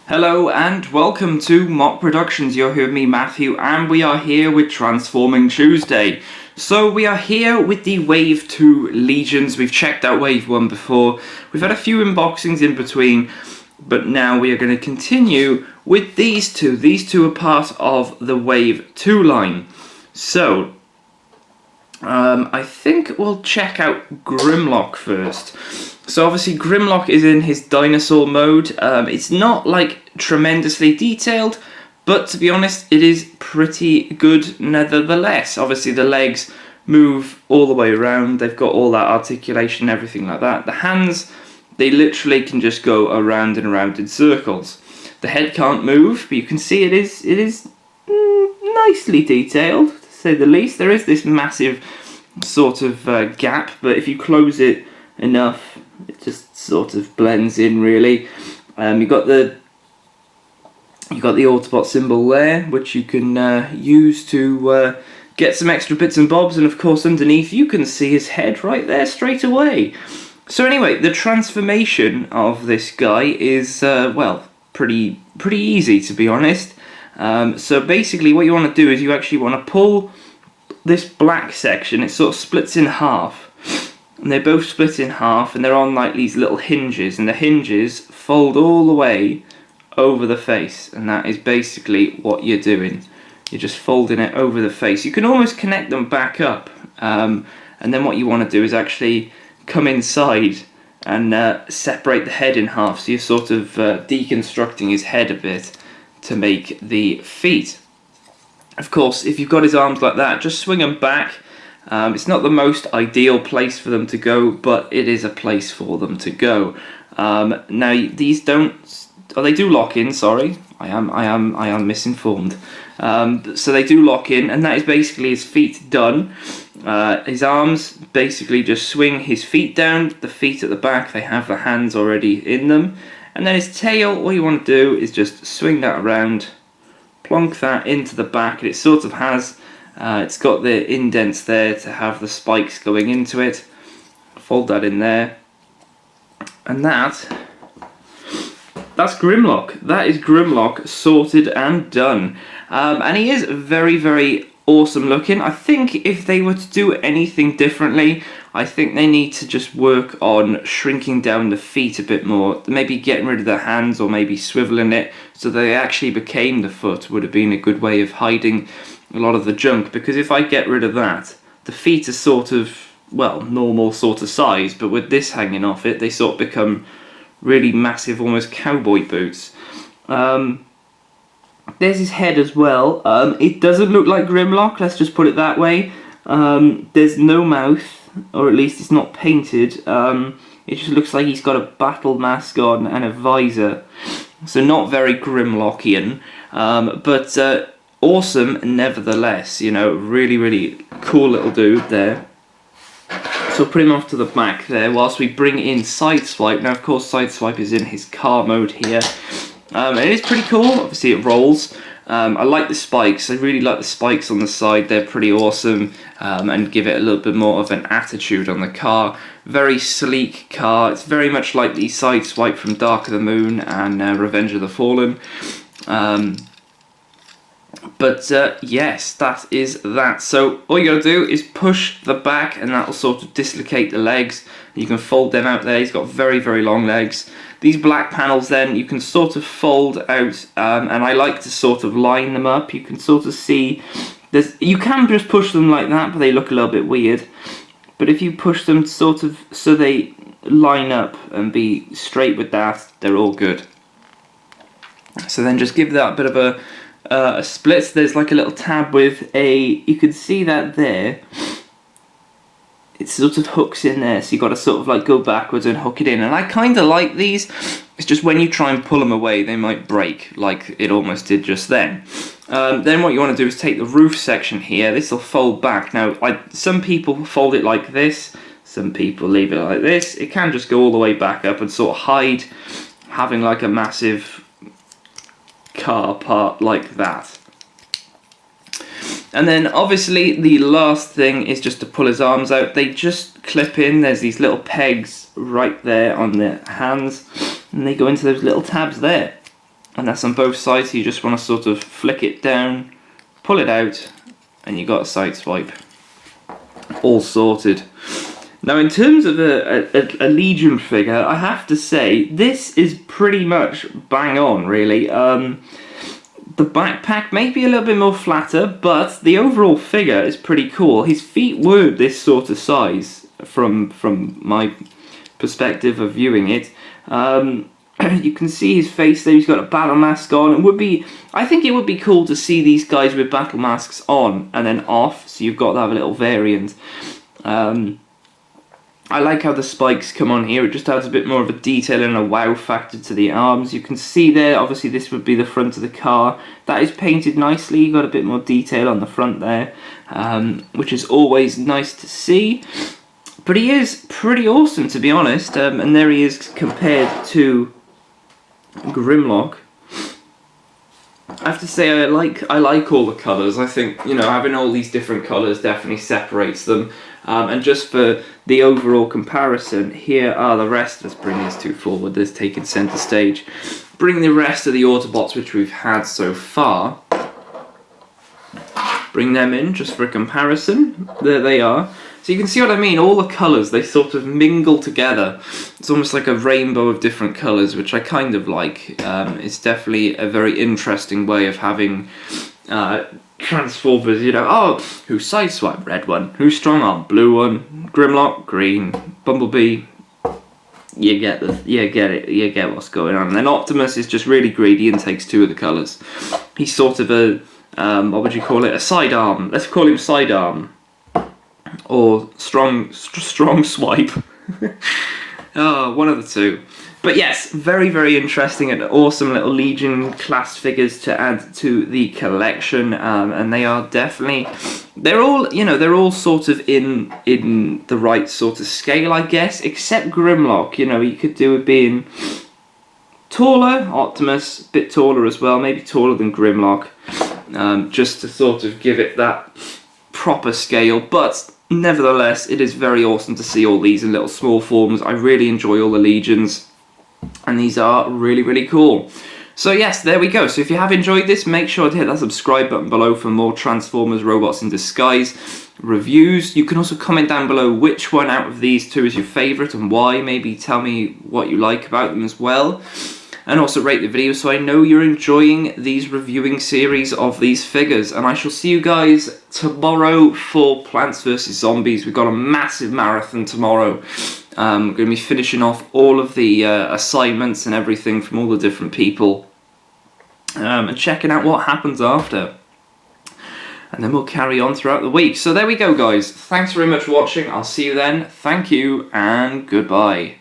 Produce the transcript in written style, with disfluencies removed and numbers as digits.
Hello and welcome to Mock Productions. You're here with me, Matthew, and we are here with Transforming Tuesday. So we are here with the Wave 2 Legions. We've checked out Wave 1 before. We've had a few unboxings in between, but now we are going to continue with these two. These two are part of the Wave 2 line. So, I think we'll check out Grimlock first. So obviously Grimlock is in his dinosaur mode. It's not like tremendously detailed, but to be honest, it is pretty good nevertheless. Obviously the legs move all the way around. They've got all that articulation, everything like that. The hands, they literally can just go around and around in circles. The head can't move, but you can see it is nicely detailed, to say the least. There is this massive sort of gap, but if you close it enough, it just sort of blends in really. You got the Autobot symbol there, which you can use to get some extra bits and bobs, and of course underneath you can see his head right there straight away. So anyway, the transformation of this guy is well, pretty easy, to be honest. So basically what you want to do is you actually want to pull this black section. It sort of splits in half. And they both split in half, and they're on like these little hinges, and the hinges fold all the way over the face, and that is basically what you're doing. You're just folding it over the face. You can almost connect them back up, and then what you want to do is actually come inside and separate the head in half, so you're sort of deconstructing his head a bit to make the feet. Of course, if you've got his arms like that, just swing them back. It's not the most ideal place for them to go, but it is a place for them to go. Now these don't, oh, they do lock in. Sorry, I am misinformed. So they do lock in, and that is basically his feet done. His arms basically just swing his feet down. The feet at the back, they have the hands already in them, and then his tail. All you want to do is just swing that around, plonk that into the back, and it sort of has. It's got the indents there to have the spikes going into it. Fold that in there. And that's Grimlock. That is Grimlock sorted and done. And he is very, very awesome looking. I think if they were to do anything differently, I think they need to just work on shrinking down the feet a bit more. Maybe getting rid of the hands, or maybe swiveling it so they actually became the foot would have been a good way of hiding a lot of the junk, because if I get rid of that, the feet are sort of, well, normal sort of size, but with this hanging off it, they sort of become really massive, almost cowboy boots. There's his head as well. It doesn't look like Grimlock, let's just put it that way. There's no mouth, or at least it's not painted. It just looks like he's got a battle mask on and a visor, so not very Grimlockian, but awesome nevertheless. You know, really cool little dude there. So put him off to the back there whilst we bring in Sideswipe. Now of course Sideswipe is in his car mode here. It is pretty cool. Obviously it rolls. I like the spikes. I really like the spikes on the side. They're pretty awesome, and give it a little bit more of an attitude on the car. Very sleek car. It's very much like the Sideswipe from Dark of the Moon and Revenge of the Fallen. But yes, that is that. So all you gotta do is push the back, and that'll sort of dislocate the legs. You can fold them out there. He's got very long legs. These black panels then you can sort of fold out, and I like to sort of line them up. You can sort of see, you can just push them like that, but they look a little bit weird. But if you push them sort of so they line up and be straight with that, they're all good. So then just give that a bit of a split. There's like a little tab with you can see that there. It sort of hooks in there, so you've got to sort of like go backwards and hook it in. And I kind of like these. It's just when you try and pull them away, they might break, like it almost did just then. Then what you want to do is take the roof section here. This will fold back. Now, some people fold it like this. Some people leave it like this. It can just go all the way back up and sort of hide having like a massive car part like that. And then obviously the last thing is just to pull his arms out. They just clip in. There's these little pegs right there on the hands, and they go into those little tabs there. and that's on both sides. You just want to sort of flick it down, pull it out, and you got a Sideswipe. All sorted. Now, in terms of a Legion figure, I have to say, this is pretty much bang on, really. The backpack may be a little bit more flatter, but the overall figure is pretty cool. His feet were this sort of size from my perspective of viewing it. You can see his face there. He's got a battle mask on. I think it would be cool to see these guys with battle masks on and then off, so you've got to have a little variant. I like how the spikes come on here. It just adds a bit more of a detail and a wow factor to the arms. You can see there, obviously this would be the front of the car. That is painted nicely. You've got a bit more detail on the front there, which is always nice to see. But he is pretty awesome, to be honest. And there he is compared to Grimlock. I have to say I like all the colours. I think, you know, having all these different colours definitely separates them. And just for the overall comparison, here are the rest. Let's bring these two forward. Let's take it centre stage. Bring the rest of the Autobots which we've had so far. Bring them in just for a comparison. There they are. So you can see what I mean. All the colours, they sort of mingle together. It's almost like a rainbow of different colours, which I kind of like. It's definitely a very interesting way of having Transformers, you know. Oh, who's Sideswipe? Red one. Who's Strong Arm? Blue one. Grimlock? Green. Bumblebee? You get it. You get what's going on. And then Optimus is just really greedy and takes two of the colours. He's sort of a, what would you call it? A sidearm. Let's call him Sidearm. Or strong swipe. Oh, one of the two. But yes, very, very interesting and awesome little Legion class figures to add to the collection, and they are definitely, they're all sort of in the right sort of scale, I guess, except Grimlock. You know, you could do with being taller. Optimus, a bit taller as well, maybe taller than Grimlock, just to sort of give it that proper scale. But nevertheless, it is very awesome to see all these in little small forms. I really enjoy all the Legions, and these are really, really cool. So yes, there we go. So if you have enjoyed this, make sure to hit that subscribe button below for more Transformers Robots in Disguise reviews. You can also comment down below which one out of these two is your favourite and why. Maybe tell me what you like about them as well. And also rate the video so I know you're enjoying these reviewing series of these figures. And I shall see you guys tomorrow for Plants vs Zombies. We've got a massive marathon tomorrow. We're going to be finishing off all of the assignments and everything from all the different people. And checking out what happens after. And then we'll carry on throughout the week. So there we go, guys. Thanks very much for watching. I'll see you then. Thank you and goodbye.